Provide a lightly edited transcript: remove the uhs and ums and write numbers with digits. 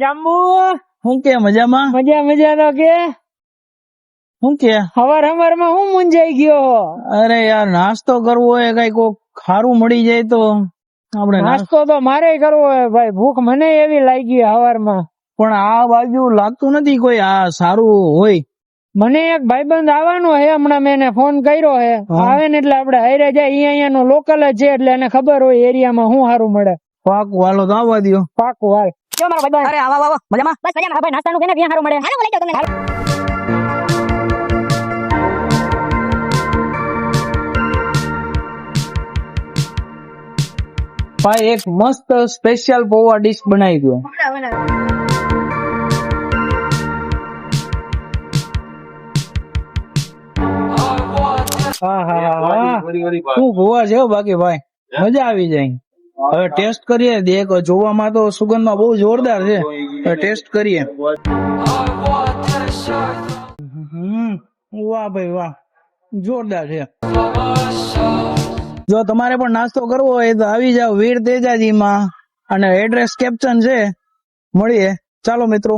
જાંબુ શું કે મજામાં? મજા મજા તો કે શું કે? હવાર માં હું મૂંઝાઈ ગયો. અરે યાર નાસ્તો કરવો હોય કઈ કોક ખારું મળી જાય તો આપણે નાસ્તો તો મારે કરવો હોય ભાઈ, ભૂખ મને એવી લાગી હવારમાં. પણ આ બાજુ લાગતું નથી કોઈ આ સારું હોય. મને એક ભાઈબંધ આવવાનો હે, હમણાં મેં એને ફોન કર્યો હે. આવે ને એટલે આપડે હારે જાય. અહીંયા નો લોકલ જ છે એટલે એને ખબર હોય એરિયામાં શું સારું મળે. પાકું હાલો તો આવવા દો. પાકું હાલ. કેવો મારો ભાઈબંધ? અરે આવો આવો મજામાં? બસ મજામાં. ભાઈ નાસ્તાનું કેને ક્યાં સારું મળે? હાલો લઈ જાઓ તમને. ભાઈ એક મસ્ત સ્પેશિયલ પૌવા ડીશ બનાવી દો. શું પૌવા છે બાકી ભાઈ, મજા આવી જાય. હવે ટેસ્ટ કરીએ. દેખ જોવામાં તો સુગંધમાં બહુ જોરદાર છે. હવે ટેસ્ટ કરીએ. વાહ ભાઈ વાહ, જોરદાર છે. જો તમારે પણ નાસ્તો કરવો હોય તો આવી જાવ વીર તેજાજીમાં, અને એડ્રેસ કેપ્શન છે. મળીએ ચાલો મિત્રો.